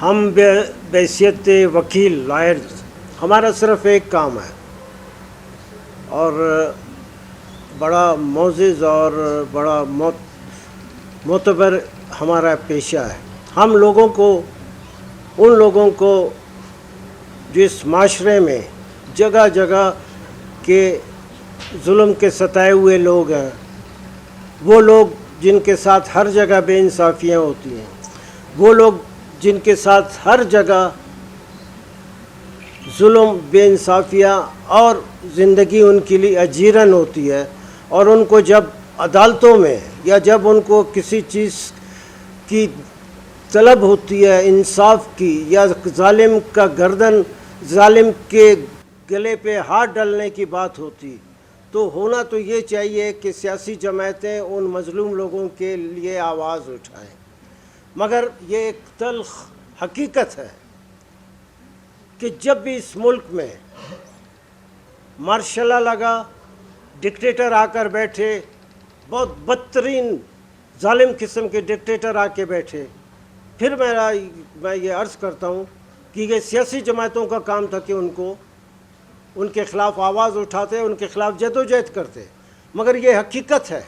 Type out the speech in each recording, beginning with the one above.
ہم بحیثیت وکیل لائر ہمارا صرف ایک کام ہے اور بڑا معزز اور بڑا معتبر ہمارا پیشہ ہے. ہم لوگوں کو ان لوگوں کو جو اس معاشرے میں جگہ جگہ کے ظلم کے ستائے ہوئے لوگ ہیں، وہ لوگ جن کے ساتھ ہر جگہ بے انصافیاں ہوتی ہیں، وہ لوگ جن کے ساتھ ہر جگہ ظلم، بے انصافیاں اور زندگی ان کے لیے اجیرن ہوتی ہے، اور ان کو جب عدالتوں میں یا جب ان کو کسی چیز کی طلب ہوتی ہے، انصاف کی، یا ظالم کا گردن، ظالم کے گلے پہ ہاتھ ڈالنے کی بات ہوتی، تو ہونا تو یہ چاہیے کہ سیاسی جماعتیں ان مظلوم لوگوں کے لیے آواز اٹھائیں. مگر یہ ایک تلخ حقیقت ہے کہ جب بھی اس ملک میں مارشل لا لگا، ڈکٹیٹر آ کر بیٹھے، بہت بدترین ظالم قسم کے ڈکٹیٹر آ کے بیٹھے، پھر میں یہ عرض کرتا ہوں کہ یہ سیاسی جماعتوں کا کام تھا کہ ان کے خلاف آواز اٹھاتے، ان کے خلاف جدوجہد کرتے. مگر یہ حقیقت ہے،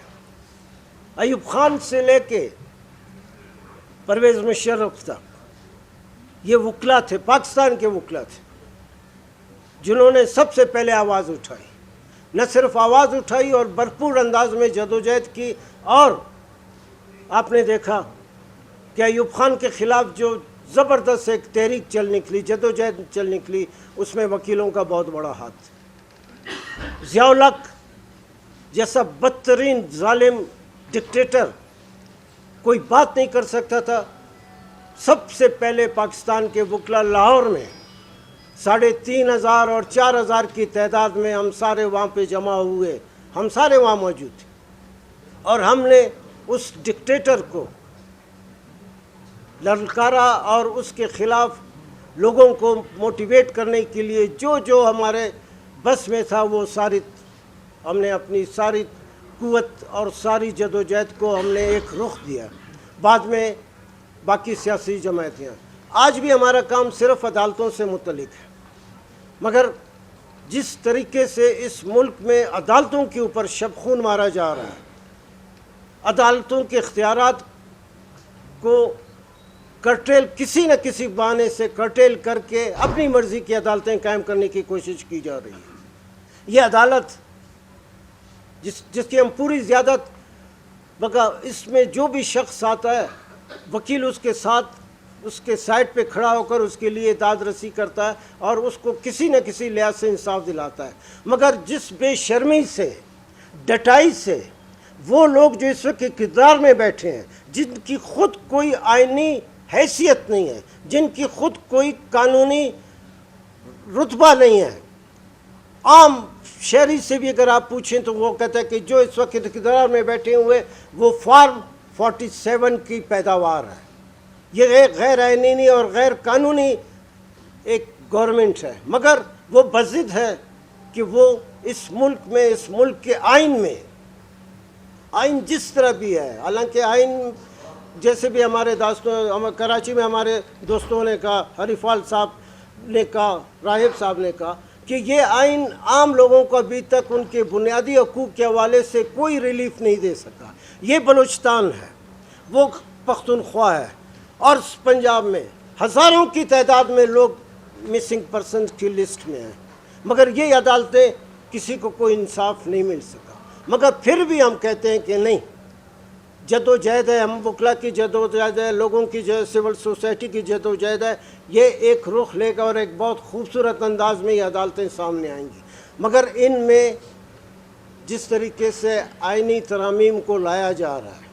ایوب خان سے لے کے پرویز مشرف تک یہ وکلا تھے، پاکستان کے وکلا تھے، جنہوں نے سب سے پہلے آواز اٹھائی. نہ صرف آواز اٹھائی اور بھرپور انداز میں جدوجہد کی. اور آپ نے دیکھا کہ ایوب خان کے خلاف جو زبردست ایک تحریک چل نکلی، جدوجہد چل نکلی، اس میں وکیلوں کا بہت بڑا ہاتھ. ضیاء الحق جیسا بدترین ظالم ڈکٹیٹر کوئی بات نہیں کر سکتا تھا. سب سے پہلے پاکستان کے وکلا لاہور میں 3,500 اور 4,000 کی تعداد میں ہم سارے وہاں پہ جمع ہوئے، ہم سارے وہاں موجود تھے، اور ہم نے اس ڈکٹیٹر کو للکارا اور اس کے خلاف لوگوں کو موٹیویٹ کرنے کے لیے جو ہمارے بس میں تھا وہ ساری ہم نے اپنی ساری قوت اور ساری جدوجہد کو ہم نے ایک رخ دیا. بعد میں باقی سیاسی جماعتیں. آج بھی ہمارا کام صرف عدالتوں سے متعلق ہے، مگر جس طریقے سے اس ملک میں عدالتوں کے اوپر شب خون مارا جا رہا ہے، عدالتوں کے اختیارات کو کرٹیل کسی نہ کسی بہانے سے کرٹیل کر کے اپنی مرضی کی عدالتیں قائم کرنے کی کوشش کی جا رہی ہے. یہ عدالت جس کی ہم پوری زیادت بقا، اس میں جو بھی شخص آتا ہے، وکیل اس کے ساتھ اس کے سائڈ پہ کھڑا ہو کر اس کے لیے داد رسی کرتا ہے اور اس کو کسی نہ کسی لحاظ سے انصاف دلاتا ہے. مگر جس بے شرمی سے، ڈٹائی سے وہ لوگ جو اس وقت اقتدار میں بیٹھے ہیں، جن کی خود کوئی آئینی حیثیت نہیں ہے، جن کی خود کوئی قانونی رتبہ نہیں ہے، عام شہری سے بھی اگر آپ پوچھیں تو وہ کہتا ہے کہ جو اس وقت اقتدار میں بیٹھے ہوئے وہ فارم 47 کی پیداوار ہے. یہ ایک غیر آئینی اور غیر قانونی ایک گورنمنٹ ہے، مگر وہ بضد ہے کہ وہ اس ملک میں، اس ملک کے آئین میں، آئین جس طرح بھی ہے، حالانکہ آئین جیسے بھی ہمارے دوستوں کراچی میں ہمارے دوستوں نے کہا، ہریفال صاحب نے کہا، راہب صاحب نے کہا کہ یہ آئین عام لوگوں کو ابھی تک ان کے بنیادی حقوق کے حوالے سے کوئی ریلیف نہیں دے سکا. یہ بلوچستان ہے، وہ پختونخوا ہے، اور پنجاب میں ہزاروں کی تعداد میں لوگ مسنگ پرسنز کی لسٹ میں ہیں، مگر یہ عدالتیں کسی کو کوئی انصاف نہیں مل سکا. مگر پھر بھی ہم کہتے ہیں کہ نہیں، جدوجہد ہے، ہم وکلا کی جدوجہد ہے، لوگوں کی سول سوسائٹی کی جدوجہد ہے، یہ ایک رخ لے گا اور ایک بہت خوبصورت انداز میں یہ عدالتیں سامنے آئیں گی. مگر ان میں جس طریقے سے آئینی ترامیم کو لایا جا رہا ہے،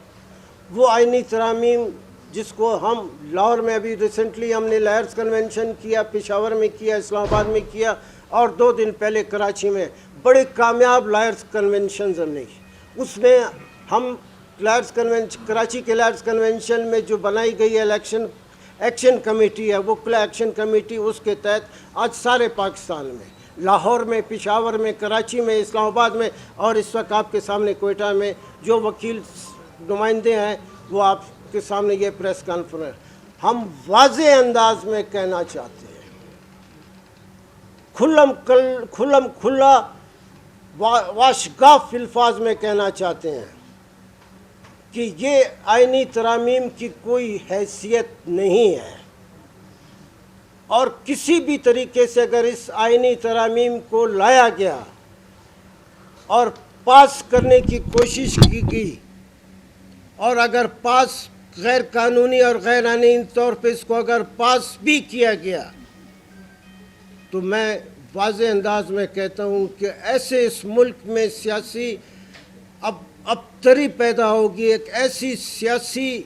وہ آئینی ترامیم جس کو ہم لاہور میں ابھی ریسنٹلی ہم نے لائرز کنونشن کیا، پشاور میں کیا، اسلام آباد میں کیا، اور 2 دن پہلے کراچی میں بڑے کامیاب لائرز کنونشنز ہم نے کی. اس میں ہم کراچی کے لائرز کنونشن میں جو بنائی گئی ایکشن کمیٹی ہے، وکلا ایکشن کمیٹی، اس کے تحت آج سارے پاکستان میں، لاہور میں، پشاور میں، کراچی میں، اسلام آباد میں، اور اس وقت آپ کے سامنے کوئٹہ میں جو وکیل نمائندے ہیں وہ آپ کے سامنے یہ پریس کانفرنس ہم واضح انداز میں کہنا چاہتے ہیں، کھلم کھلا واشگاف الفاظ میں کہنا چاہتے ہیں کہ یہ آئینی ترامیم کی کوئی حیثیت نہیں ہے، اور کسی بھی طریقے سے اگر اس آئینی ترامیم کو لایا گیا اور پاس کرنے کی کوشش کی گئی، اور اگر پاس غیر قانونی اور غیر آئینی طور پہ اس کو اگر پاس بھی کیا گیا، تو میں واضح انداز میں کہتا ہوں کہ ایسے اس ملک میں سیاسی ابتری پیدا ہوگی، ایک ایسی سیاسی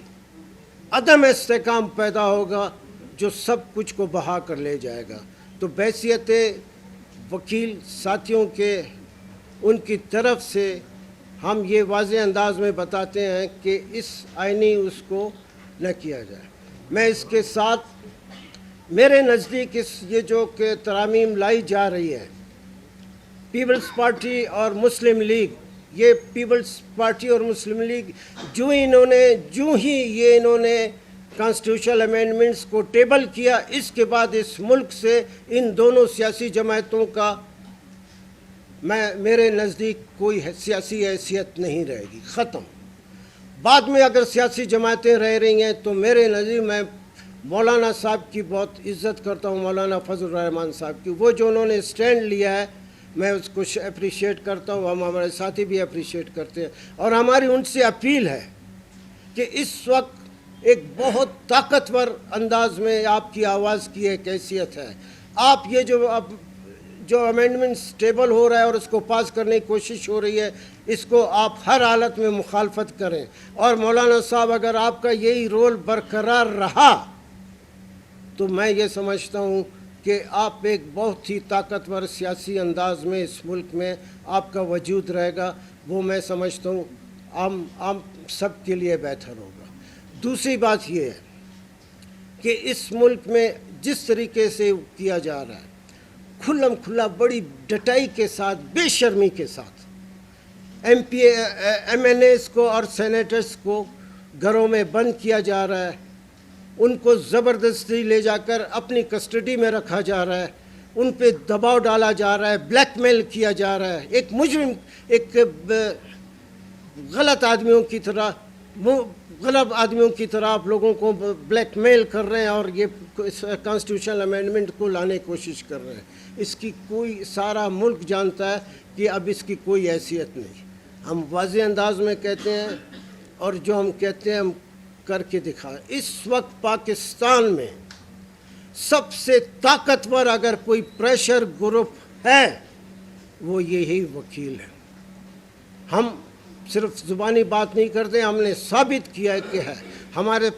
عدم استحکام پیدا ہوگا جو سب کچھ کو بہا کر لے جائے گا۔ تو بحیثیت وکیل ساتھیوں کے ان کی طرف سے ہم یہ واضح انداز میں بتاتے ہیں کہ اس آئینی اس کو نہ کیا جائے۔ میں اس کے ساتھ میرے نزدیک یہ جو کہ ترامیم لائی جا رہی ہے، پیپلز پارٹی اور مسلم لیگ، یہ پیپلز پارٹی اور مسلم لیگ جو ہی انہوں نے کانسٹیٹیوشنل امینڈمنٹس کو ٹیبل کیا، اس کے بعد اس ملک سے ان دونوں سیاسی جماعتوں کا میرے نزدیک کوئی سیاسی حیثیت نہیں رہے گی، ختم۔ بعد میں اگر سیاسی جماعتیں رہ رہی ہیں تو میرے نزدیک میں مولانا صاحب کی بہت عزت کرتا ہوں، مولانا فضل الرحمان صاحب کی، وہ جو انہوں نے اسٹینڈ لیا ہے میں اس کو اپریشیٹ کرتا ہوں، ہم ہمارے ساتھی بھی اپریشیٹ کرتے ہیں، اور ہماری ان سے اپیل ہے کہ اس وقت ایک بہت طاقتور انداز میں آپ کی آواز کی ایک حیثیت ہے۔ آپ یہ جو امینڈمنٹس ٹیبل ہو رہا ہے اور اس کو پاس کرنے کی کوشش ہو رہی ہے، اس کو آپ ہر حالت میں مخالفت کریں، اور مولانا صاحب اگر آپ کا یہی رول برقرار رہا تو میں یہ سمجھتا ہوں کہ آپ ایک بہت ہی طاقتور سیاسی انداز میں اس ملک میں آپ کا وجود رہے گا، وہ میں سمجھتا ہوں عام سب کے لیے بہتر ہوگا۔ دوسری بات یہ ہے کہ اس ملک میں جس طریقے سے کیا جا رہا ہے، کھلم کھلا بڑی ڈٹائی کے ساتھ، بے شرمی کے ساتھ ایم این ایز کو اور سینیٹرز کو گھروں میں بند کیا جا رہا ہے، ان کو زبردستی لے جا کر اپنی کسٹڈی میں رکھا جا رہا ہے، ان پہ دباؤ ڈالا جا رہا ہے، بلیک میل کیا جا رہا ہے، ایک مجرم، ایک غلط آدمیوں کی طرح آپ لوگوں کو بلیک میل کر رہے ہیں، اور یہ کانسٹیٹیوشنل امینڈمنٹ کو لانے کی کوشش کر رہے ہیں۔ اس کی کوئی سارا ملک جانتا ہے کہ اب اس کی کوئی حیثیت نہیں۔ ہم واضح انداز میں کہتے ہیں، اور جو ہم کہتے ہیں ہم کر کے دکھائیں۔ اس وقت پاکستان میں سب سے طاقتور اگر کوئی پریشر گروپ ہے وہ یہی وکیل ہے۔ ہم صرف زبانی بات نہیں کرتے، ہم نے ثابت کیا ہے کہ ہے۔ ہمارے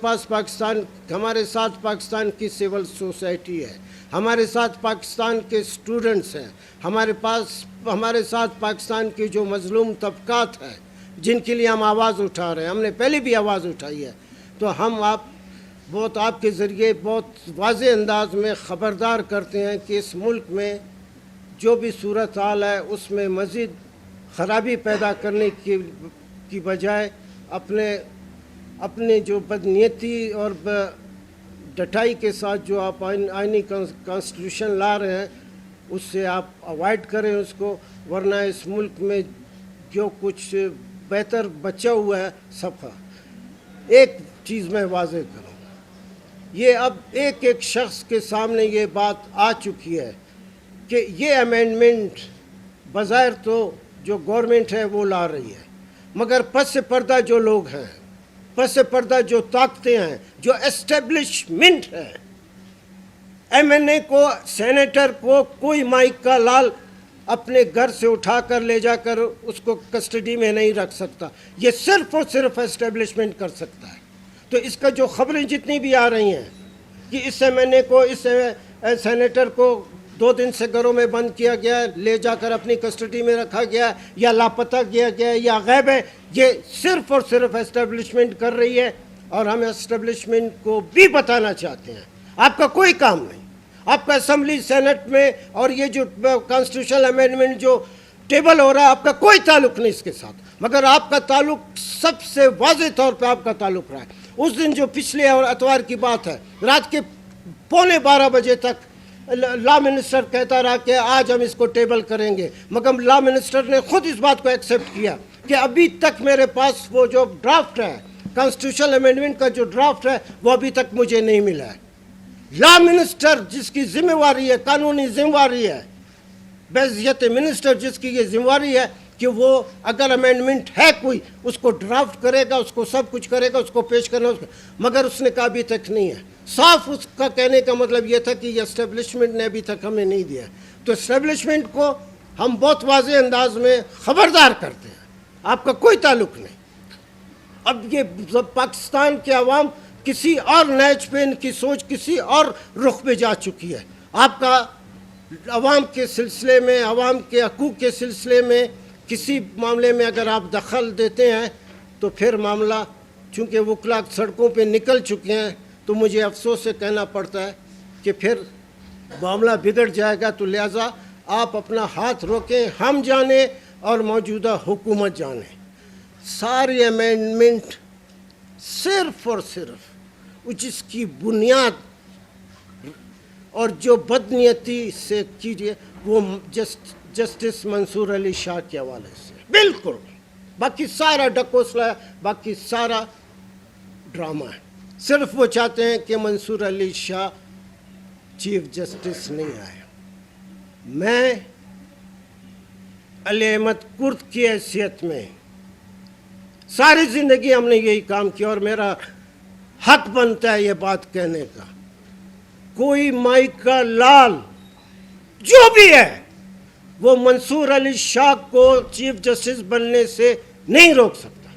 ساتھ پاکستان کی سول سوسائٹی ہے، ہمارے ساتھ پاکستان کے اسٹوڈنٹس ہیں، ہمارے ساتھ پاکستان کے جو مظلوم طبقات ہیں جن کے لیے ہم آواز اٹھا رہے ہیں، ہم نے پہلے بھی آواز اٹھائی ہے۔ تو ہم آپ کے ذریعے بہت واضح انداز میں خبردار کرتے ہیں کہ اس ملک میں جو بھی صورتحال ہے اس میں مزید خرابی پیدا کرنے کی بجائے اپنے جو بدنیتی اور ڈٹائی کے ساتھ جو آپ آئینی کانسٹیٹیوشن لا رہے ہیں اس سے آپ اوائڈ کریں اس کو، ورنہ اس ملک میں جو کچھ بہتر بچا ہوا ہے صفحہ۔ ایک چیز میں واضح کروں، یہ اب ایک شخص کے سامنے یہ بات آ چکی ہے کہ یہ امینڈمنٹ بظاہر تو جو گورنمنٹ ہے وہ لا رہی ہے، مگر پس پردہ جو لوگ ہیں، پس پردہ جو طاقتیں ہیں، جو اسٹیبلشمنٹ ہے، ایم این اے کو، سینیٹر کو کوئی مائک کا لال اپنے گھر سے اٹھا کر لے جا کر اس کو کسٹڈی میں نہیں رکھ سکتا، یہ صرف اور صرف اسٹیبلشمنٹ کر سکتا ہے۔ تو اس کا جو خبریں جتنی بھی آ رہی ہیں کہ اس ایم این اے کو، اس سینیٹر کو 2 دن سے گھروں میں بند کیا گیا ہے، لے جا کر اپنی کسٹڈی میں رکھا گیا ہے، یا لاپتہ کیا گیا ہے، یا غائب ہے، یہ صرف اور صرف اسٹیبلشمنٹ کر رہی ہے۔ اور ہم اسٹیبلشمنٹ کو بھی بتانا چاہتے ہیں آپ کا کوئی کام نہیں، آپ کا اسمبلی سینٹ میں اور یہ جو کانسٹیٹیوشنل امینڈمنٹ جو ٹیبل ہو رہا ہے آپ کا کوئی تعلق نہیں اس کے ساتھ، مگر آپ کا تعلق سب سے واضح طور پہ آپ کا تعلق رہا ہے۔ اس دن جو پچھلے اور اتوار کی بات ہے، رات کے 11:15 بجے تک لا منسٹر کہتا رہا کہ آج ہم اس کو ٹیبل کریں گے، مگر لا منسٹر نے خود اس بات کو ایکسیپٹ کیا کہ ابھی تک میرے پاس وہ جو ڈرافٹ ہے کانسٹیٹیوشنل امینڈمنٹ کا جو ڈرافٹ ہے وہ ابھی تک مجھے نہیں ملا ہے۔ لا منسٹر جس کی ذمہ داری ہے، قانونی ذمہ داری ہے، بحیثیت منسٹر جس کی یہ ذمہ داری ہے کہ وہ اگر امینڈمنٹ ہے کوئی اس کو ڈرافٹ کرے گا، اس کو سب کچھ کرے گا، اس کو پیش کرنا، مگر اس نے کہا ابھی تک نہیں ہے۔ صاف اس کا کہنے کا مطلب یہ تھا کہ یہ اسٹیبلشمنٹ نے ابھی تک ہمیں نہیں دیا۔ تو اسٹیبلشمنٹ کو ہم بہت واضح انداز میں خبردار کرتے ہیں، آپ کا کوئی تعلق نہیں۔ اب یہ پاکستان کے عوام کسی اور نیچ پہ، ان کی سوچ کسی اور رخ پہ جا چکی ہے۔ آپ کا عوام کے سلسلے میں، عوام کے حقوق کے سلسلے میں کسی معاملے میں اگر آپ دخل دیتے ہیں تو پھر معاملہ، چونکہ وکلا سڑکوں پہ نکل چکے ہیں، تو مجھے افسوس سے کہنا پڑتا ہے کہ پھر معاملہ بگڑ جائے گا۔ تو لہٰذا آپ اپنا ہاتھ روکیں، ہم جانیں اور موجودہ حکومت جانے۔ ساری امینڈمنٹ صرف اور صرف جس کی بنیاد اور جو بدنیتی سے کیجیے وہ جسٹس منصور علی شاہ کے حوالے سے، بالکل باقی سارا ڈکوسلا ہے، باقی سارا ڈرامہ ہے۔ صرف وہ چاہتے ہیں کہ منصور علی شاہ چیف جسٹس نہیں آئے۔ میں علی احمد کرد کی حیثیت میں ساری زندگی ہم نے یہی کام کیا اور میرا حق بنتا ہے یہ بات کہنے کا، کوئی مائی کا لال جو بھی ہے وہ منصور علی شاہ کو چیف جسٹس بننے سے نہیں روک سکتا۔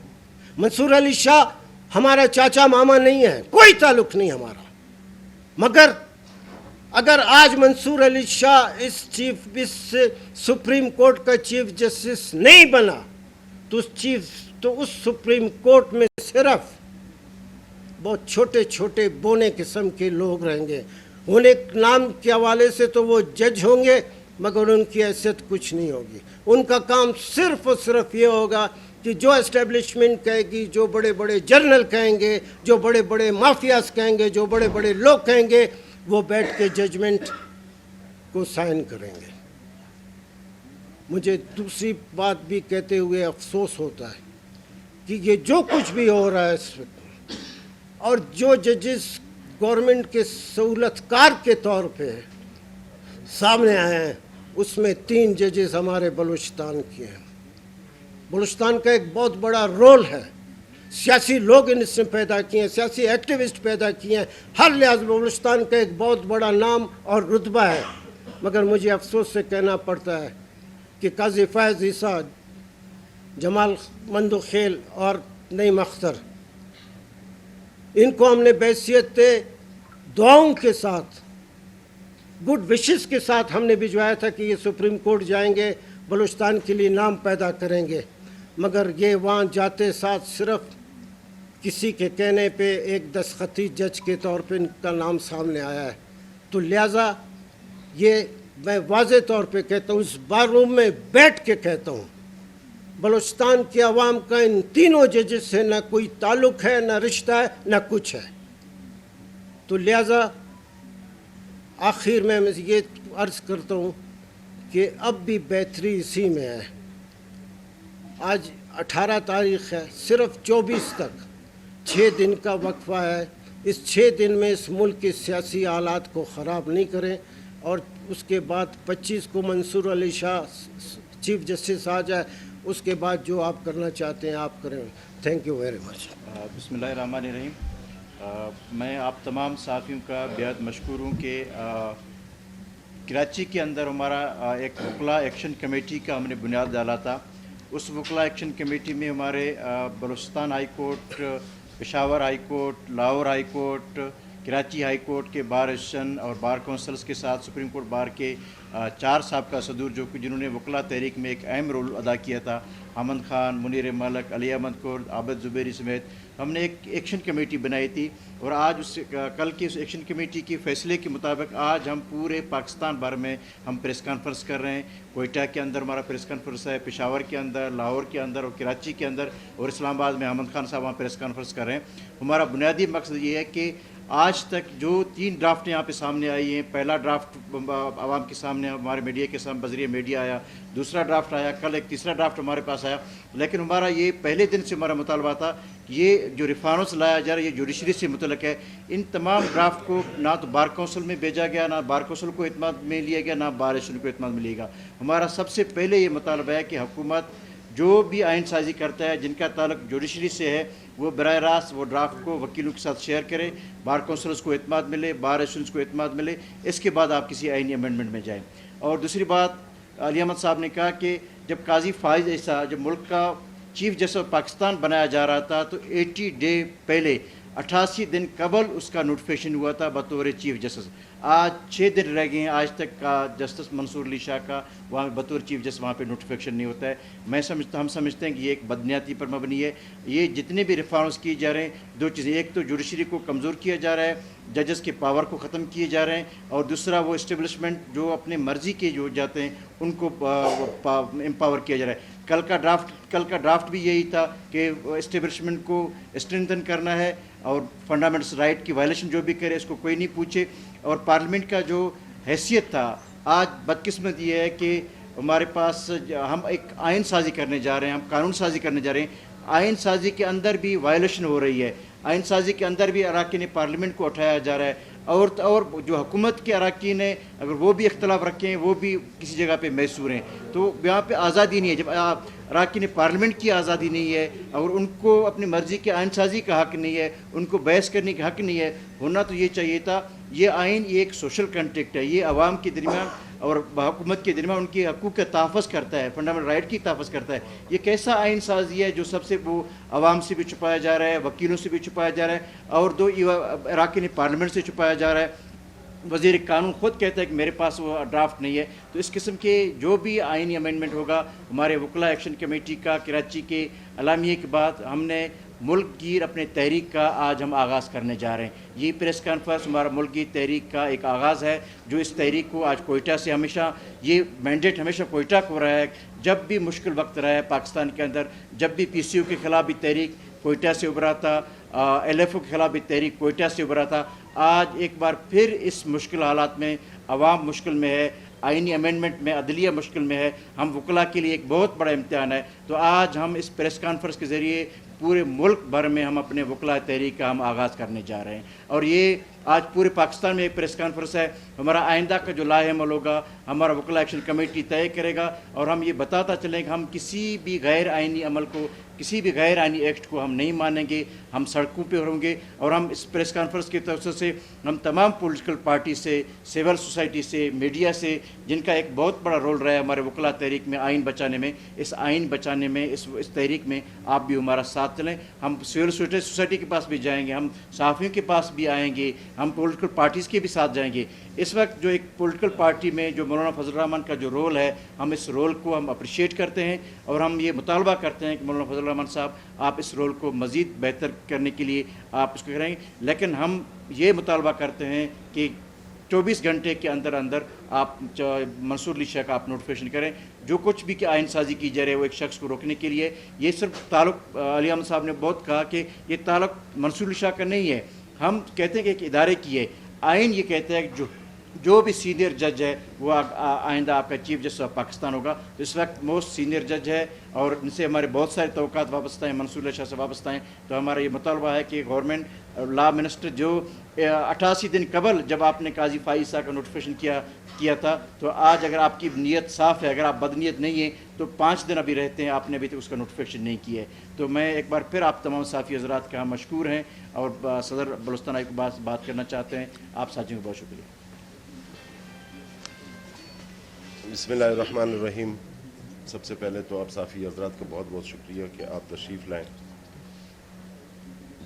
منصور علی شاہ ہمارا چاچا ماما نہیں ہے، کوئی تعلق نہیں ہمارا، مگر اگر آج منصور علی شاہ اس سپریم کورٹ کا چیف جسٹس نہیں بنا تو اس سپریم کورٹ میں صرف بہت چھوٹے چھوٹے بونے قسم کے لوگ رہیں گے۔ ان ایک نام کے حوالے سے تو وہ جج ہوں گے مگر ان کی حیثیت کچھ نہیں ہوگی۔ ان کا کام صرف اور صرف یہ ہوگا کہ جو اسٹیبلشمنٹ کہے گی، جو بڑے بڑے جرنل کہیں گے، جو بڑے بڑے مافیاز کہیں گے، جو بڑے بڑے لوگ کہیں گے، وہ بیٹھ کے ججمنٹ کو سائن کریں گے۔ مجھے دوسری بات بھی کہتے ہوئے افسوس ہوتا ہے کہ یہ جو کچھ بھی ہو رہا ہے اس وقت، اور جو ججز گورنمنٹ کے سہولت کار کے طور پہ سامنے آئے ہیں، اس میں 3 ججز ہمارے بلوچستان کے ہیں۔ بلوچستان کا ایک بہت بڑا رول ہے، سیاسی لوگ اس نے پیدا کیے ہیں، سیاسی ایکٹیوسٹ پیدا کیے ہیں، ہر لحاظ بلوچستان کا ایک بہت بڑا نام اور رتبہ ہے، مگر مجھے افسوس سے کہنا پڑتا ہے کہ قاضی فائز عیسیٰ، جمال مندوخیل اور نعیم اختر، ان کو ہم نے بحیثیت دعاؤں کے ساتھ، گڈ وشز کے ساتھ ہم نے بھجوایا تھا کہ یہ سپریم کورٹ جائیں گے، بلوچستان کے لیے نام پیدا کریں گے، مگر یہ وہاں جاتے ساتھ صرف کسی کے کہنے پہ ایک دستخطی جج کے طور پہ ان کا نام سامنے آیا ہے۔ تو لہٰذا یہ میں واضح طور پہ کہتا ہوں، اس بار روم میں بیٹھ کے کہتا ہوں، بلوچستان کے عوام کا ان تینوں ججز سے نہ کوئی تعلق ہے، نہ رشتہ ہے، نہ کچھ ہے۔ تو لہٰذا آخر میں یہ عرض کرتا ہوں کہ اب بھی بہتری اسی میں ہے۔ آج 18 تاریخ ہے، صرف 24 تک 6 دن کا وقفہ ہے۔ اس 6 دن میں اس ملک کے سیاسی حالات کو خراب نہیں کریں، اور اس کے بعد 25 کو منصور علی شاہ چیف جسٹس آ جائے، اس کے بعد جو آپ کرنا چاہتے ہیں آپ کریں۔ Thank you very much. بسم اللہ الرحمن الرحیم۔ میں آپ تمام صحافیوں کا بہت مشکور ہوں کہ کراچی کے اندر ہمارا ایک وکلا ایکشن کمیٹی کا ہم نے بنیاد ڈالا تھا۔ اس وکلا ایکشن کمیٹی میں ہمارے Balochistan high court, Peshawar high court, Lahore high court, Karachi high court کے بار ایسوسیشن اور بار کونسلز کے ساتھ سپریم کورٹ بار کے 4 سابقہ صدور جو کہ جنہوں نے وکلا تحریک میں ایک اہم رول ادا کیا تھا، حمد خان، منیر ملک، علی احمد کرد، عابد زبیری سمیت ہم نے ایک ایکشن کمیٹی بنائی تھی، اور آج کل کی اس ایکشن کمیٹی کے فیصلے کے مطابق آج ہم پورے پاکستان بھر میں ہم پریس کانفرنس کر رہے ہیں۔ کوئٹہ کے اندر ہمارا پریس کانفرنس ہے، پشاور کے اندر، لاہور کے اندر اور کراچی کے اندر، اور اسلام آباد میں احمد خان صاحب وہاں پریس کانفرنس کر رہے ہیں۔ ہمارا بنیادی مقصد یہ ہے کہ آج تک جو 3 ڈرافٹ یہاں پہ سامنے آئی ہیں، پہلا ڈرافٹ عوام کے سامنے ہمارے میڈیا کے سامنے بذریعہ میڈیا آیا، دوسرا ڈرافٹ آیا، کل ایک تیسرا ڈرافٹ ہمارے پاس آیا، لیکن ہمارا یہ پہلے دن سے ہمارا مطالبہ تھا کہ یہ جو ریفارمس لایا جا رہا ہے یہ جوڈیشری سے متعلق ہے۔ ان تمام ڈرافٹ کو نہ تو بار کونسل میں بھیجا گیا، نہ بار کونسل کو اعتماد میں لیا گیا، نہ بار ایسوسی کو اعتماد میں لیا گا۔ ہمارا سب سے پہلے یہ مطالبہ ہے کہ حکومت جو بھی آئین سازی کرتا ہے جن کا تعلق جوڈیشری سے ہے، وہ براہ راست وہ ڈرافٹ کو وکیلوں کے ساتھ شیئر کرے، بار کونسلز کو اعتماد ملے، بار ایسوسیشنز کو اعتماد ملے، اس کے بعد آپ کسی آئینی امینڈمنٹ میں جائیں۔ اور دوسری بات، علی احمد صاحب نے کہا کہ جب قاضی فائز عیسیٰ جب ملک کا چیف جسٹس آف پاکستان بنایا جا رہا تھا تو 80 ڈے پہلے 88 دن قبل اس کا نوٹیفیکیشن ہوا تھا بطور چیف جسٹس۔ آج 6 دن رہ گئے ہیں آج تک کا جسٹس منصور علی شاہ کا وہاں بطور چیف جسٹس وہاں پہ نوٹیفیکیشن نہیں ہوتا ہے۔ ہم سمجھتے ہیں کہ یہ ایک بدنیاتی پر مبنی ہے۔ یہ جتنے بھی ریفارمز کیے جا رہے ہیں، 2 چیزیں، ایک تو جوڈیشری کو کمزور کیا جا رہا ہے، ججز کے پاور کو ختم کیے جا رہے ہیں، اور دوسرا وہ اسٹیبلشمنٹ جو اپنے مرضی کے جو جاتے ہیں ان کو امپاور کیا جا رہا ہے۔ کل کا ڈرافٹ بھی یہی تھا کہ اسٹیبلشمنٹ کو اسٹرینتھن کرنا ہے، اور فنڈامنٹس رائٹ کی وائلیشن جو بھی کرے اس کو کوئی نہیں پوچھے۔ اور پارلیمنٹ کا جو حیثیت تھا، آج بدقسمت یہ ہے کہ ہمارے پاس ہم ایک آئین سازی کرنے جا رہے ہیں، ہم قانون سازی کرنے جا رہے ہیں، آئین سازی کے اندر بھی وائلیشن ہو رہی ہے، آئین سازی کے اندر بھی اراکین پارلیمنٹ کو اٹھایا جا رہا ہے، اور جو حکومت کے اراکین ہیں اگر وہ بھی اختلاف رکھیں، وہ بھی کسی جگہ پہ محصور ہیں، تو یہاں پہ آزادی نہیں ہے۔ جب اراکین پارلیمنٹ کی آزادی نہیں ہے اور ان کو اپنی مرضی کے آئین سازی کا حق نہیں ہے، ان کو بحث کرنے کا حق نہیں ہے، ہونا تو یہ چاہیے تھا یہ آئین یہ ایک سوشل کنٹریکٹ ہے، یہ عوام کے درمیان اور حکومت کے درمیان ان کے حقوق کا تحفظ کرتا ہے، فنڈامنٹل رائٹ کی تحفظ کرتا ہے۔ یہ کیسا آئین سازی ہے جو سب سے وہ عوام سے بھی چھپایا جا رہا ہے، وکیلوں سے بھی چھپایا جا رہا ہے، اور اراکین پارلیمنٹ سے چھپایا جا رہا ہے۔ وزیر قانون خود کہتا ہے کہ میرے پاس وہ ڈرافٹ نہیں ہے۔ تو اس قسم کے جو بھی آئینی امینڈمنٹ ہوگا، ہمارے وکلا ایکشن کمیٹی کا کراچی کے اعلامیے کے بعد ہم نے ملک گیر اپنے تحریک کا آج ہم آغاز کرنے جا رہے ہیں۔ یہ پریس کانفرنس ہمارا ملک گیر تحریک کا ایک آغاز ہے، جو اس تحریک کو آج کوئٹہ سے ہمیشہ یہ مینڈیٹ ہمیشہ کوئٹہ کو رہا ہے۔ جب بھی مشکل وقت رہا ہے پاکستان کے اندر، جب بھی پی سی او کے خلاف بھی تحریک کوئٹہ سے ابھرا تھا، ایل ایف او کے خلاف بھی تحریک کوئٹہ سے ابھرا تھا، آج ایک بار پھر اس مشکل حالات میں عوام مشکل میں ہے، آئینی امینڈمنٹ میں عدلیہ مشکل میں ہے، ہم وکلا کے لیے ایک بہت بڑا امتحان ہے۔ تو آج ہم اس پریس کانفرنس کے ذریعے پورے ملک بھر میں ہم اپنے وکلا تحریک کا ہم آغاز کرنے جا رہے ہیں، اور یہ آج پورے پاکستان میں ایک پریس کانفرنس ہے۔ ہمارا آئندہ کا جو لائحہ عمل ہوگا ہمارا وکلا ایکشن کمیٹی طے کرے گا، اور ہم یہ بتاتا چلیں کہ ہم کسی بھی غیر آئینی عمل کو، کسی بھی غیر آئینی ایکٹ کو ہم نہیں مانیں گے، ہم سڑکوں پہ ہوں گے۔ اور ہم اس پریس کانفرنس کے توسط سے ہم تمام پولیٹیکل پارٹی سے، سول سوسائٹی سے، میڈیا سے، جن کا ایک بہت بڑا رول رہا ہے ہمارے وکلا تحریک میں آئین بچانے میں، اس آئین بچانے میں، اس تحریک میں آپ بھی ہمارا ساتھ چلیں۔ ہم سول سوسائٹی کے پاس بھی جائیں گے، ہم صحافیوں کے پاس بھی آئیں گے، ہم پولیٹیکل پارٹیز کے بھی ساتھ جائیں گے۔ اس وقت جو ایک پولیٹیکل پارٹی میں جو مولانا فضل الرحمان کا جو رول ہے، ہم اس رول کو ہم اپریشیٹ کرتے ہیں، اور ہم یہ مطالبہ کرتے ہیں کہ مولانا فضل الرحمان صاحب آپ اس رول کو مزید بہتر کرنے کے لیے آپ اس کو کریں گے۔ لیکن ہم یہ مطالبہ کرتے ہیں کہ 24 گھنٹے کے اندر اندر آپ منصور علی شاہ کا آپ نوٹیفیکیشن کریں۔ جو کچھ بھی کہ آئین سازی کی جا رہی ہے وہ ایک شخص کو روکنے کے لیے، یہ صرف تعلق علی احمد صاحب نے بہت کہا کہ یہ تعلق منصور علی شاہ کا نہیں ہے، ہم کہتے ہیں کہ ایک ادارے کی ہے۔ آئین یہ کہتا ہے کہ جو بھی سینئر جج ہے وہ آئندہ آپ کا چیف جسٹس آف پاکستان ہوگا۔ اس وقت موسٹ سینئر جج ہے، اور ان سے ہمارے بہت سارے توقعات وابستہ ہیں، منصور علی شاہ سے وابستہ ہیں۔ تو ہمارا یہ مطالبہ ہے کہ گورنمنٹ لا منسٹر جو 88 دن قبل جب آپ نے قاضی فائز عیسیٰ کا نوٹیفیکیشن کیا تھا، تو آج اگر آپ کی نیت صاف ہے، اگر آپ بدنیت نہیں ہیں، تو 5 دن ابھی رہتے ہیں، آپ نے ابھی تک اس کا نوٹیفیکیشن نہیں کیا ہے۔ تو میں ایک بار پھر آپ تمام صحافی حضرات کا مشکور ہیں، اور صدر بلوچستان کے پاس بات کرنا چاہتے ہیں۔ آپ ساتھیوں کو بہت شکریہ۔ بسم اللہ الرحمن الرحیم۔ سب سے پہلے تو آپ صحافی حضرات کا بہت بہت شکریہ کہ آپ تشریف لائیں۔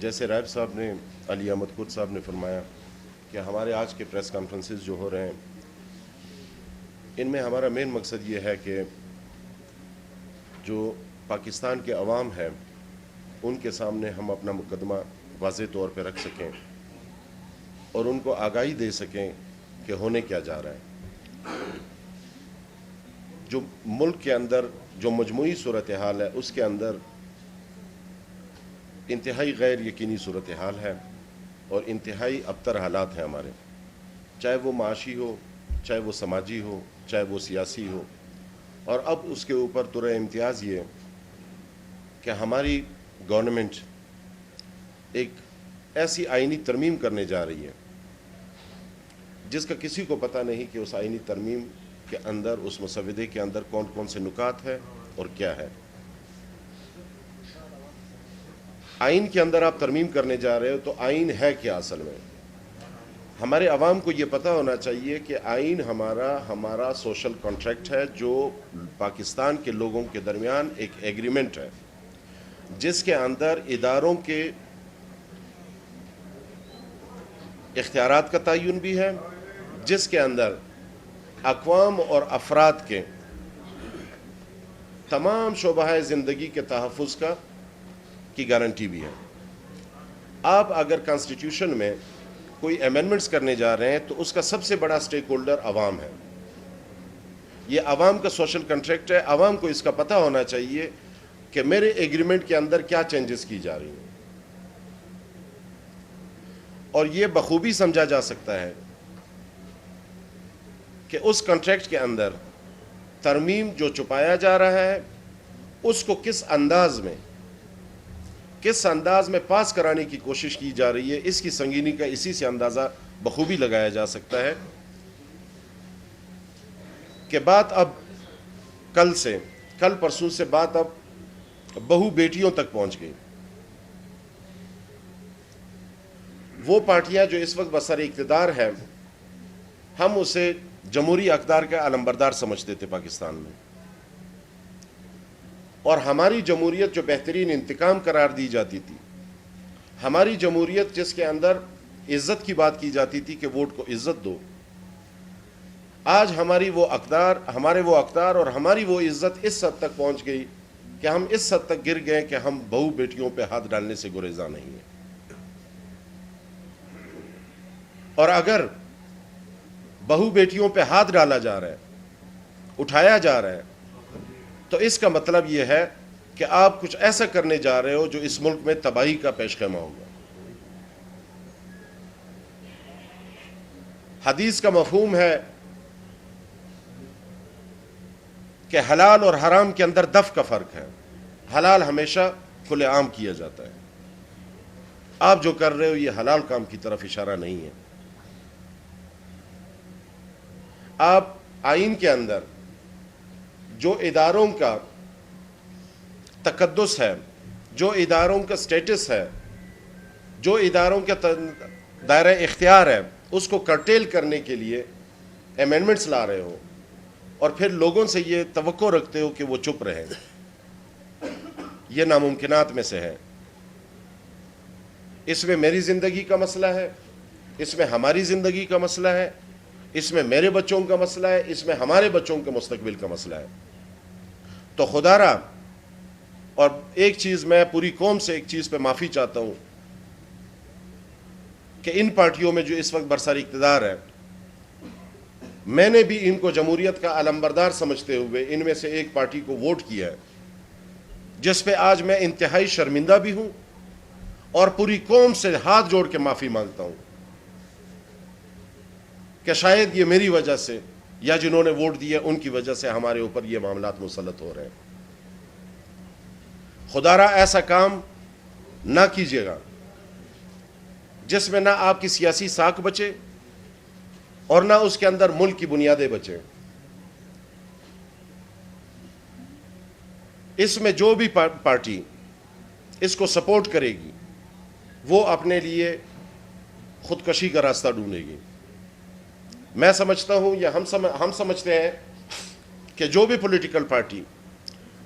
جیسے رائب صاحب نے، علی احمد خود صاحب نے فرمایا کہ ہمارے آج کے پریس کانفرنسز جو ہو رہے ہیں، ان میں ہمارا مین مقصد یہ ہے کہ جو پاکستان کے عوام ہے ان کے سامنے ہم اپنا مقدمہ واضح طور پہ رکھ سکیں اور ان کو آگاہی دے سکیں کہ ہونے کیا جا رہا ہے. جو ملک کے اندر جو مجموعی صورتحال ہے اس کے اندر انتہائی غیر یقینی صورتحال ہے اور انتہائی ابتر حالات ہیں ہمارے، چاہے وہ معاشی ہو، چاہے وہ سماجی ہو، چاہے وہ سیاسی ہو. اور اب اس کے اوپر طرح امتیاز یہ کہ ہماری گورنمنٹ ایک ایسی آئینی ترمیم کرنے جا رہی ہے جس کا کسی کو پتہ نہیں کہ اس آئینی ترمیم کے اندر، اس مسودے کے اندر کون کون سے نکات ہیں اور کیا ہے. آئین کے اندر آپ ترمیم کرنے جا رہے ہو تو آئین ہے کیا اصل میں؟ ہمارے عوام کو یہ پتہ ہونا چاہیے کہ آئین ہمارا سوشل کانٹریکٹ ہے جو پاکستان کے لوگوں کے درمیان ایک ایگریمنٹ ہے جس کے اندر اداروں کے اختیارات کا تعین بھی ہے، جس کے اندر اقوام اور افراد کے تمام شعبہ زندگی کے تحفظ کی گارنٹی بھی ہے. آپ اگر کانسٹیٹیوشن میں کوئی امینڈمنٹس کرنے جا رہے ہیں تو اس کا سب سے بڑا سٹیک ہولڈر عوام ہے. یہ عوام کا سوشل کنٹریکٹ ہے. عوام کو اس کا پتہ ہونا چاہیے کہ میرے ایگریمنٹ کے اندر کیا چینجز کی جا رہی ہیں، اور یہ بخوبی سمجھا جا سکتا ہے کہ اس کنٹریکٹ کے اندر ترمیم جو چھپایا جا رہا ہے اس کو کس انداز میں پاس کرانے کی کوشش کی جا رہی ہے. اس کی سنگینی کا اسی سے اندازہ بخوبی لگایا جا سکتا ہے کہ بات اب کل پرسوں سے بات اب بہو بیٹیوں تک پہنچ گئی. وہ پارٹیاں جو اس وقت بسر اقتدار ہے، ہم اسے جمہوری اقدار کا علمبردار سمجھتے تھے پاکستان میں، اور ہماری جمہوریت جو بہترین انتقام قرار دی جاتی تھی، ہماری جمہوریت جس کے اندر عزت کی بات کی جاتی تھی کہ ووٹ کو عزت دو، آج ہمارے وہ اقدار اور ہماری وہ عزت اس حد تک پہنچ گئی کہ ہم اس حد تک گر گئے کہ ہم بہو بیٹیوں پہ ہاتھ ڈالنے سے گریزاں نہیں ہیں. اور اگر بہو بیٹیوں پہ ہاتھ ڈالا جا رہا ہے، اٹھایا جا رہا ہے، تو اس کا مطلب یہ ہے کہ آپ کچھ ایسا کرنے جا رہے ہو جو اس ملک میں تباہی کا پیش خیمہ ہوگا. حدیث کا مفہوم ہے کہ حلال اور حرام کے اندر دف کا فرق ہے. حلال ہمیشہ کھلے عام کیا جاتا ہے. آپ جو کر رہے ہو یہ حلال کام کی طرف اشارہ نہیں ہے. آپ آئین کے اندر جو اداروں کا تقدس ہے، جو اداروں کا سٹیٹس ہے، جو اداروں کا دائرہ اختیار ہے، اس کو کرٹیل کرنے کے لیے امینڈمنٹس لا رہے ہو اور پھر لوگوں سے یہ توقع رکھتے ہو کہ وہ چپ رہیں. یہ ناممکنات میں سے ہے. اس میں میری زندگی کا مسئلہ ہے، اس میں ہماری زندگی کا مسئلہ ہے، اس میں میرے بچوں کا مسئلہ ہے، اس میں ہمارے بچوں کے مستقبل کا مسئلہ ہے. تو خدا را، اور ایک چیز میں پوری قوم سے ایک چیز پہ معافی چاہتا ہوں کہ ان پارٹیوں میں جو اس وقت برسر اقتدار ہے، میں نے بھی ان کو جمہوریت کا علمبردار سمجھتے ہوئے ان میں سے ایک پارٹی کو ووٹ کیا ہے، جس پہ آج میں انتہائی شرمندہ بھی ہوں اور پوری قوم سے ہاتھ جوڑ کے معافی مانگتا ہوں کہ شاید یہ میری وجہ سے یا جنہوں نے ووٹ دیے ان کی وجہ سے ہمارے اوپر یہ معاملات مسلط ہو رہے ہیں. خدا را ایسا کام نہ کیجیے گا جس میں نہ آپ کی سیاسی ساکھ بچے اور نہ اس کے اندر ملک کی بنیادیں بچیں. اس میں جو بھی پارٹی اس کو سپورٹ کرے گی وہ اپنے لیے خودکشی کا راستہ ڈھونڈے گی. میں سمجھتا ہوں یا ہم سمجھتے ہیں کہ جو بھی پولیٹیکل پارٹی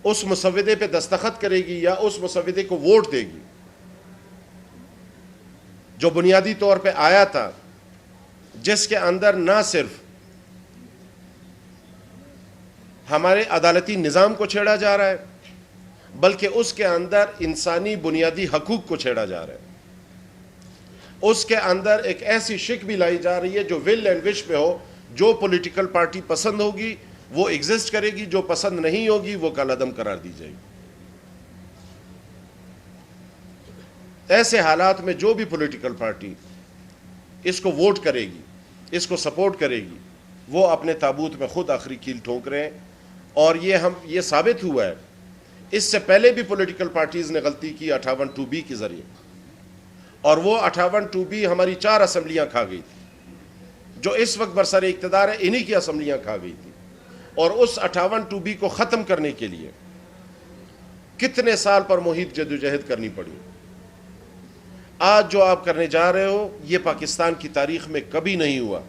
اس مسودے پہ دستخط کرے گی یا اس مسودے کو ووٹ دے گی جو بنیادی طور پہ آیا تھا، جس کے اندر نہ صرف ہمارے عدالتی نظام کو چھیڑا جا رہا ہے بلکہ اس کے اندر انسانی بنیادی حقوق کو چھیڑا جا رہا ہے. اس کے اندر ایک ایسی شک بھی لائی جا رہی ہے جو ول اینڈ وش پہ ہو. جو پولیٹیکل پارٹی پسند ہوگی وہ ایگزسٹ کرے گی, جو پسند نہیں ہوگی وہ کالعدم قرار دی جائے گی. ایسے حالات میں جو بھی پولیٹیکل پارٹی اس کو ووٹ کرے گی, اس کو سپورٹ کرے گی, وہ اپنے تابوت میں خود آخری کیل ٹھونک رہے ہیں. اور یہ ثابت ہوا ہے. اس سے پہلے بھی پولیٹیکل پارٹیز نے غلطی کی 58(2)B کے ذریعے, اور وہ 58(2)B ہماری 4 اسمبلیاں کھا گئی تھی. جو اس وقت برسر اقتدار ہے انہی کی اسمبلیاں کھا گئی تھی. اور اس 58(2)B کو ختم کرنے کے لیے کتنے سال پر محیط جدوجہد کرنی پڑی. آج جو آپ کرنے جا رہے ہو یہ پاکستان کی تاریخ میں کبھی نہیں ہوا.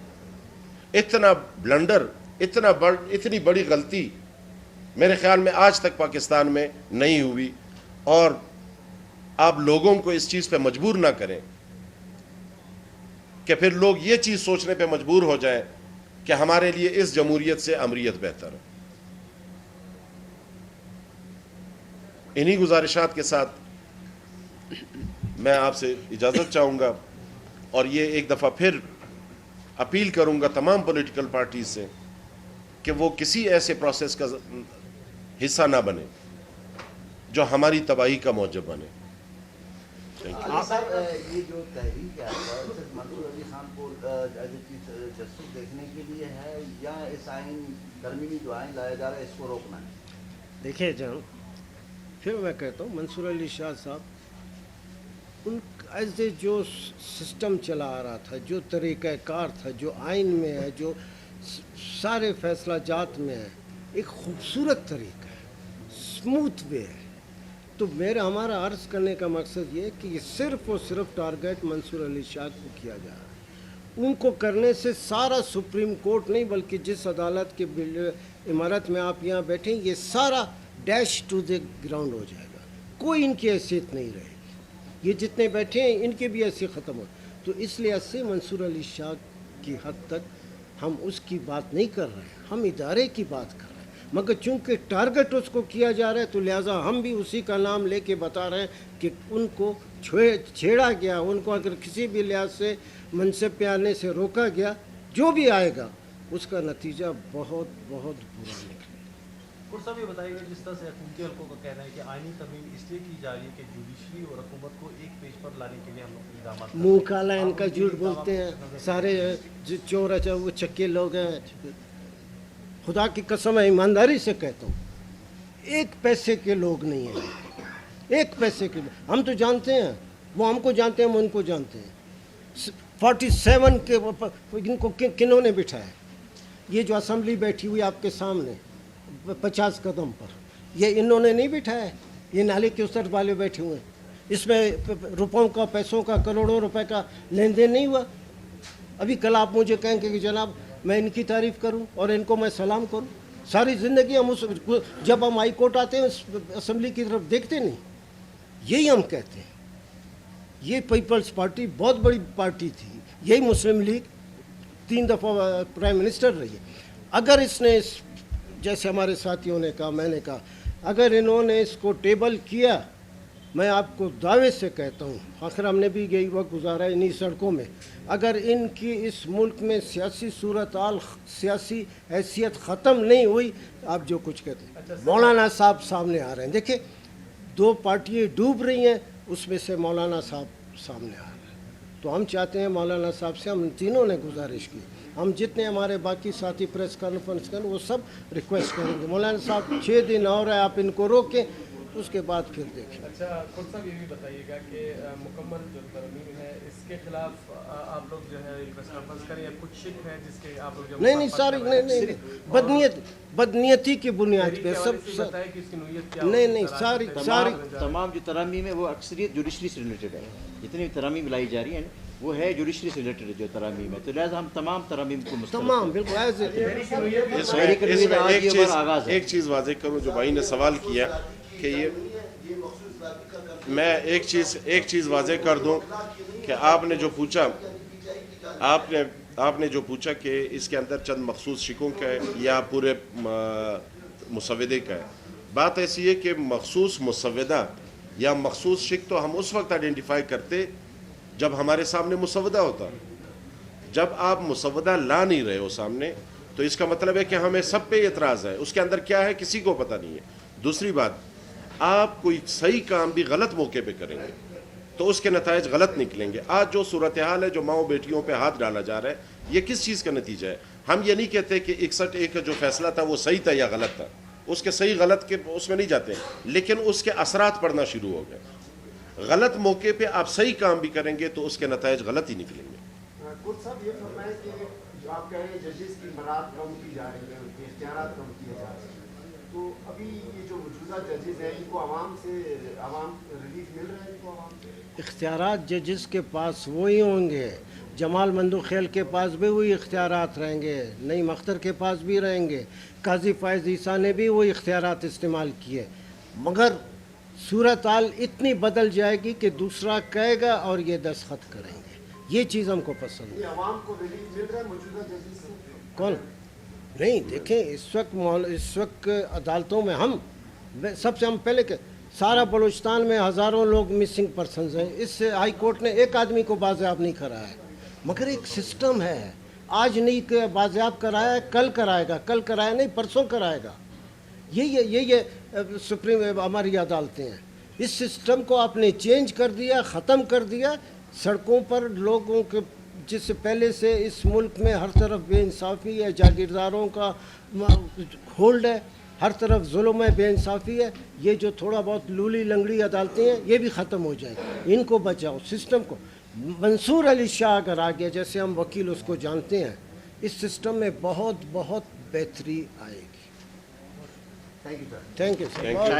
اتنا بلنڈر, اتنی بڑی غلطی میرے خیال میں آج تک پاکستان میں نہیں ہوئی. اور آپ لوگوں کو اس چیز پہ مجبور نہ کریں کہ پھر لوگ یہ چیز سوچنے پہ مجبور ہو جائیں کہ ہمارے لیے اس جمہوریت سے امریت بہتر ہے. انہی گزارشات کے ساتھ میں آپ سے اجازت چاہوں گا, اور یہ ایک دفعہ پھر اپیل کروں گا تمام پولیٹیکل پارٹیز سے کہ وہ کسی ایسے پروسیس کا حصہ نہ بنے جو ہماری تباہی کا موجب بنے. یہ جو تحریک ہے صرف منصور علی خان کو جسٹس دیکھنے کے لیے ہے یا اس آئین ترمیمی جو آئین لایا جا رہا ہے اس کو روکنا ہے؟ دیکھیں جان, پھر میں کہتا ہوں منصور علی شاہ صاحب ان ایز اے جو سسٹم چلا آ رہا تھا, جو طریقہ کار تھا, جو آئین میں ہے, جو سارے فیصلہ جات میں ہے, ایک خوبصورت طریقہ ہے, اسموتھ وے ہے. تو ہمارا عرض کرنے کا مقصد یہ ہے کہ یہ صرف اور صرف ٹارگیٹ منصور علی شاہ کو کیا جا رہا ہے. ان کو کرنے سے سارا سپریم کورٹ نہیں بلکہ جس عدالت کے عمارت میں آپ یہاں بیٹھیں یہ سارا ڈیش ٹو دی گراؤنڈ ہو جائے گا. کوئی ان کی حیثیت نہیں رہے گی. یہ جتنے بیٹھے ہیں ان کی بھی ایسی ختم ہو. تو اس لحاظ سے منصور علی شاہ کی حد تک ہم اس کی بات نہیں کر رہے ہیں, ہم ادارے کی بات کر رہے ہیں. مگر چونکہ ٹارگٹ اس کو کیا جا رہا ہے تو لہٰذا ہم بھی اسی کا نام لے کے بتا رہے ہیں کہ ان کو چھیڑا گیا. ان کو اگر کسی بھی لحاظ سے منصب پہ آنے سے روکا گیا, جو بھی آئے گا اس کا نتیجہ بہت بہت برا نکلے. صاحب یہ بتائیے گا جس طرح سے حکومتی حلقوں کا کہنا ہے کہ آئینی ترمیم اس لیے کی جا رہی ہے کہ جوڈیشری اور حکومت کو ایک پیج پر لانے کے لیے ہم لوگ اقدامات منہ کالا ان کا جھوٹ بولتے ہیں سارے جو چور ہے وہ چکے لوگ ہیں. خدا کی قسم ہے, ایمانداری سے کہتا ہوں, ایک پیسے کے لوگ نہیں ہیں, ایک پیسے کے لوگ. ہم تو جانتے ہیں, وہ ہم کو جانتے ہیں, ہم ان کو جانتے ہیں. 47 کے ان کو کنہوں نے بٹھایا؟ یہ جو اسمبلی بیٹھی ہوئی آپ کے سامنے 50 قدم پر, یہ انہوں نے نہیں بٹھایا. یہ نالے کے اس طرف والے بیٹھے ہوئے ہیں. اس میں روپوں کا, پیسوں کا, کروڑوں روپے کا لین دین نہیں ہوا. ابھی کل آپ مجھے کہیں کہ جناب میں ان کی تعریف کروں اور ان کو میں سلام کروں. ساری زندگی ہم جب ہم ہائی کورٹ آتے ہیں اسمبلی کی طرف دیکھتے نہیں. یہی ہم کہتے ہیں. یہ پیپلز پارٹی بہت بڑی پارٹی تھی. یہی مسلم لیگ 3 دفعہ پرائم منسٹر رہی ہے. اگر اس نے جیسے ہمارے ساتھیوں نے کہا, میں نے کہا, اگر انہوں نے اس کو ٹیبل کیا, میں آپ کو دعوے سے کہتا ہوں, آخر ہم نے بھی یہی وقت گزارا انہی سڑکوں میں, اگر ان کی اس ملک میں سیاسی صورتحال, سیاسی حیثیت ختم نہیں ہوئی, آپ جو کچھ کہتے ہیں. مولانا صاحب سامنے آ رہے ہیں. دیکھیں 2 پارٹیاں ڈوب رہی ہیں, اس میں سے مولانا صاحب سامنے آ رہے ہیں. تو ہم چاہتے ہیں مولانا صاحب سے, ہم تینوں نے گزارش کی, ہم جتنے ہمارے باقی ساتھی پریس کانفرنس کریں وہ سب ریکویسٹ کریں گے, مولانا صاحب 6 دن اور ہے, آپ ان کو روکیں, اس کے بعد پھر دیکھیں. اچھا خود صاحب یہ بھی بتائیے گا کہ مکمل جو ترمیم ہے اس کے خلاف آپ لوگ جو ہے پریس کانفرنس کریں یا کچھ شک ہے جس کے آپ لوگ نہیں ساری نہیں بدنیتی کی بنیاد پہ سب نہیں ساری تمام جو ترامیم ہے وہ اکثریت جوڈیشری سے ریلیٹڈ ہے. جتنی بھی ترامیم لائی جا رہی ہیں وہ ہے جوڈیشری سے ریلیٹڈ جو ترامیم ہے, تو لہٰذا ہم تمام ترامیم کو تمام بالکل ایک چیز واضح کروں جو بھائی نے سوال کیا کہ یہ میں ایک چیز واضح کر دوں کہ آپ نے جو پوچھا آپ نے جو پوچھا کہ اس کے اندر چند مخصوص شکوں کا ہے یا پورے مسودے کا ہے, بات ایسی ہے کہ مخصوص مسودہ یا مخصوص شک تو ہم اس وقت آئیڈینٹیفائی کرتے جب ہمارے سامنے مسودہ ہوتا. جب آپ مسودہ لا نہیں رہے ہو سامنے تو اس کا مطلب ہے کہ ہمیں سب پہ اعتراض ہے. اس کے اندر کیا ہے کسی کو پتہ نہیں ہے. دوسری بات, آپ کوئی صحیح کام بھی غلط موقع پہ کریں گے تو اس کے نتائج غلط نکلیں گے. آج جو صورتحال ہے, جو ماؤں بیٹیوں پہ ہاتھ ڈالا جا رہا ہے, یہ کس چیز کا نتیجہ ہے؟ ہم یہ نہیں کہتے کہ 61 کا جو فیصلہ تھا وہ صحیح تھا یا غلط تھا, اس کے صحیح غلط کے اس میں نہیں جاتے, لیکن اس کے اثرات پڑنا شروع ہو گئے. غلط موقع پہ آپ صحیح کام بھی کریں گے تو اس کے نتائج غلط ہی نکلیں گے. خود صاحب یہ فرمائیں کہ جو آپ کہہ رہے ہیں ججز کی برات کم کی جا رہی ہیں, ان کے اختیارات کم کیے جا رہے ہیں, تو ابھی یہ جو موجودہ ججز ہیں ان کو عوام ریلیف مل رہا ہے ان کو عوام سے؟ اختیارات ججز کے پاس وہی ہوں گے, جمال مندوخیل کے پاس بھی وہی اختیارات رہیں گے, نعیم اختر کے پاس بھی رہیں گے, قاضی فائز عیسیٰ نے بھی وہی اختیارات استعمال کیے, مگر صورتحال اتنی بدل جائے گی کہ دوسرا کہے گا اور یہ دستخط کریں گے. یہ چیز ہم کو پسند ہے. یہ عوام کو ریلیف مل رہا ہے موجودہ ججز سے؟ کون نہیں, دیکھیں اس وقت عدالتوں میں سب سے ہم پہلے کہ سارا بلوچستان میں ہزاروں لوگ مسنگ پرسنز ہیں. اس سے ہائی کورٹ نے ایک آدمی کو بازیاب نہیں کرایا ہے, مگر ایک سسٹم ہے. آج نہیں بازیاب کرایا ہے, کل کرائے گا, کل کرایا نہیں پرسوں کرائے گا. یہ سپریم ہماری عدالتیں ہیں. اس سسٹم کو آپ نے چینج کر دیا, ختم کر دیا. سڑکوں پر لوگوں کے جس سے پہلے سے اس ملک میں ہر طرف بے انصافی ہے, جاگیرداروں کا ہولڈ ہے, ہر طرف ظلم ہے, بے انصافی ہے. یہ جو تھوڑا بہت لولی لنگڑی عدالتیں ہیں یہ بھی ختم ہو جائیں. ان کو بچاؤ, سسٹم کو. منصور علی شاہ اگر آ گیا, جیسے ہم وکیل اس کو جانتے ہیں, اس سسٹم میں بہت بہت بہتری آئے گی. Thank you sir. Thank you sir.